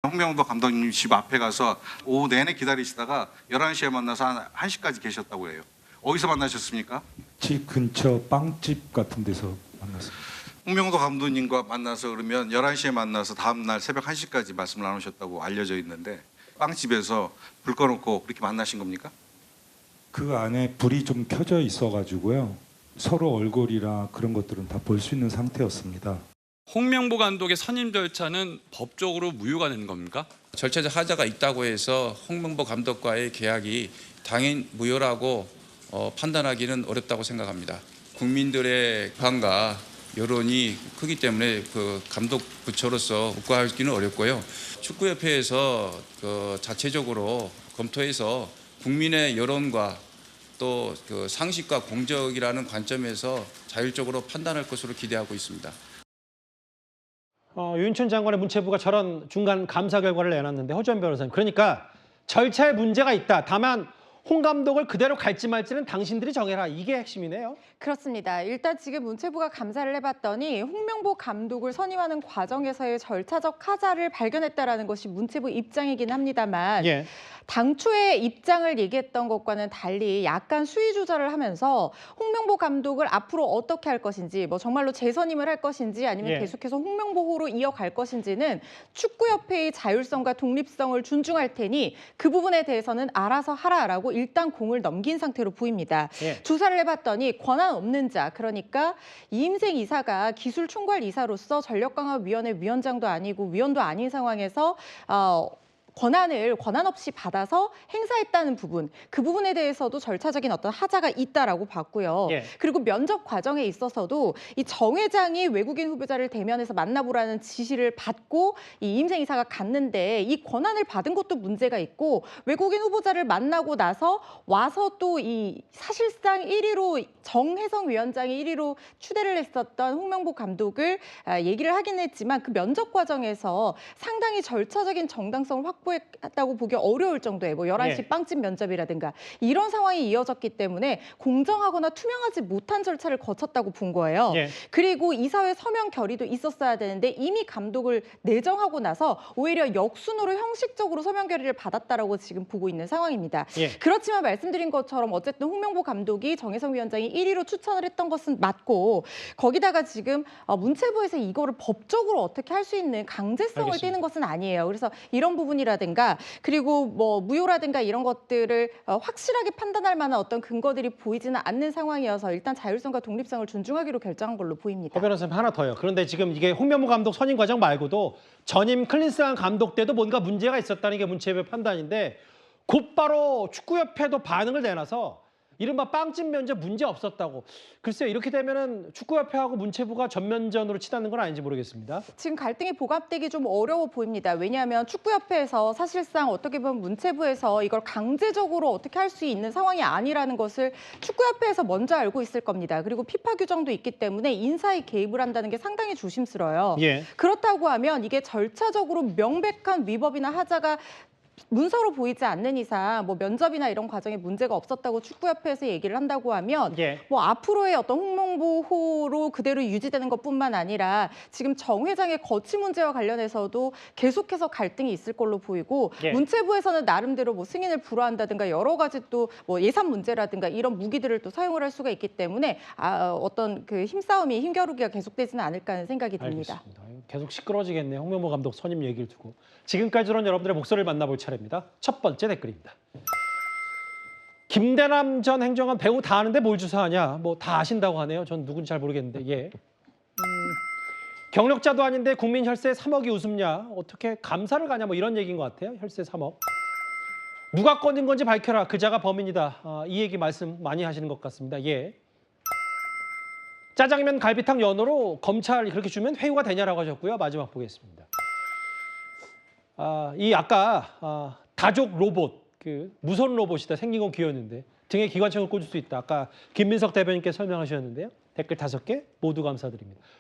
홍명보 감독님 집 앞에 가서 오후 내내 기다리시다가 11시에 만나서 한 1시까지 계셨다고 해요. 어디서 만나셨습니까? 집 근처 빵집 같은 데서 만났습니다. 홍명보 감독님과 만나서 그러면 11시에 만나서 다음날 새벽 1시까지 말씀을 나누셨다고 알려져 있는데 빵집에서 불 꺼놓고 그렇게 만나신 겁니까? 그 안에 불이 좀 켜져 있어가지고요. 서로 얼굴이나 그런 것들은 다 볼 수 있는 상태였습니다. 홍명보 감독의 선임 절차는 법적으로 무효가 되는 겁니까? 절차적 하자가 있다고 해서 홍명보 감독과의 계약이 당연 무효라고 판단하기는 어렵다고 생각합니다. 국민들의 비판과 여론이 크기 때문에 그 감독 부처로서 묵과하기는 어렵고요. 축구협회에서 자체적으로 검토해서 국민의 여론과 또 그 상식과 공정이라는 관점에서 자율적으로 판단할 것으로 기대하고 있습니다. 윤천 장관의 문체부가 저런 중간 감사 결과를 내놨는데 허주한 변호사님, 그러니까 절차에 문제가 있다. 다만 홍 감독을 그대로 갈지 말지는 당신들이 정해라. 이게 핵심이네요. 그렇습니다. 일단 지금 문체부가 감사를 해봤더니 홍명보 감독을 선임하는 과정에서의 절차적 하자를 발견했다라는 것이 문체부 입장이긴 합니다만 예. 당초에 입장을 얘기했던 것과는 달리 약간 수위 조절을 하면서 홍명보 감독을 앞으로 어떻게 할 것인지, 뭐 정말로 재선임을 할 것인지 아니면 예. 계속해서 홍명보호로 이어갈 것인지는 축구협회의 자율성과 독립성을 존중할 테니 그 부분에 대해서는 알아서 하라라고 일단 공을 넘긴 상태로 보입니다. 예. 조사를 해봤더니 권한 없는 자, 그러니까 이임생 이사가 기술총괄이사로서 전력강화위원회 위원장도 아니고 위원도 아닌 상황에서 권한 없이 받아서 행사했다는 부분, 그 부분에 대해서도 절차적인 어떤 하자가 있다라고 봤고요. 예. 그리고 면접 과정에 있어서도 이 정 회장이 외국인 후보자를 대면해서 만나보라는 지시를 받고 이 이임생 이사가 갔는데 이 권한을 받은 것도 문제가 있고, 외국인 후보자를 만나고 나서 와서 또 이 사실상 1위로 정혜성 위원장이 1위로 추대를 했었던 홍명보 감독을 얘기를 하긴 했지만 그 면접 과정에서 상당히 절차적인 정당성을 확보했다고 보기 어려울 정도의 뭐 11시 예. 빵집 면접이라든가 이런 상황이 이어졌기 때문에 공정하거나 투명하지 못한 절차를 거쳤다고 본 거예요. 예. 그리고 이사회 서명 결의도 있었어야 되는데 이미 감독을 내정하고 나서 오히려 역순으로 형식적으로 서명 결의를 받았다라고 지금 보고 있는 상황입니다. 예. 그렇지만 말씀드린 것처럼 어쨌든 홍명보 감독이 정혜성 위원장이 1위로 추천을 했던 것은 맞고, 거기다가 지금 문체부에서 이거를 법적으로 어떻게 할 수 있는 강제성을 알겠습니다. 띠는 것은 아니에요. 그래서 이런 부분이라든가 그리고 뭐 무효라든가 이런 것들을 확실하게 판단할 만한 어떤 근거들이 보이지는 않는 상황이어서 일단 자율성과 독립성을 존중하기로 결정한 걸로 보입니다. 허 변호사님, 하나 더요. 그런데 지금 이게 홍명보 감독 선임 과정 말고도 전임 클린스한 감독 때도 뭔가 문제가 있었다는 게 문체부의 판단인데 곧바로 축구협회도 반응을 내놔서 이른바 빵집 면접 문제 없었다고. 글쎄요, 이렇게 되면은 축구협회하고 문체부가 전면전으로 치닫는 건 아닌지 모르겠습니다. 지금 갈등이 보갑되기 좀 어려워 보입니다. 왜냐하면 축구협회에서 사실상 어떻게 보면 문체부에서 이걸 강제적으로 어떻게 할 수 있는 상황이 아니라는 것을 축구협회에서 먼저 알고 있을 겁니다. 그리고 피파 규정도 있기 때문에 인사에 개입을 한다는 게 상당히 조심스러워요. 예. 그렇다고 하면 이게 절차적으로 명백한 위법이나 하자가 문서로 보이지 않는 이상 뭐 면접이나 이런 과정에 문제가 없었다고 축구협회에서 얘기를 한다고 하면 예. 뭐 앞으로의 어떤 홍명보호로 그대로 유지되는 것뿐만 아니라 지금 정 회장의 거취 문제와 관련해서도 계속해서 갈등이 있을 걸로 보이고, 예. 문체부에서는 나름대로 뭐 승인을 불허한다든가 여러 가지 또 뭐 예산 문제라든가 이런 무기들을 또 사용을 할 수가 있기 때문에 어떤 그 힘싸움이 힘겨루기가 계속되지는 않을까 하는 생각이 듭니다. 알겠습니다. 계속 시끄러워지겠네요. 홍명보 감독 선임 얘기를 두고. 지금까지 들은 여러분들의 목소리를 만나볼 차례입니다. 첫 번째 댓글입니다. 김대남 전 행정관 배우 다 아는데 뭘 주사하냐. 뭐 다 아신다고 하네요. 전 누군지 잘 모르겠는데. 예. 경력자도 아닌데 국민 혈세 3억이 웃음냐. 어떻게 감사를 가냐. 뭐 이런 얘기인 것 같아요. 혈세 3억. 누가 꺼낸 건지 밝혀라. 그자가 범인이다. 이 얘기 말씀 많이 하시는 것 같습니다. 예. 짜장면, 갈비탕, 연어로 검찰이 그렇게 주면 회유가 되냐라고 하셨고요. 마지막 보겠습니다. 이 아까 다족 로봇, 그 무선 로봇이다. 생긴 건 귀여웠는데 등에 기관총을 꽂을 수 있다. 아까 김민석 대변인께 설명하셨는데요. 댓글 5개 모두 감사드립니다.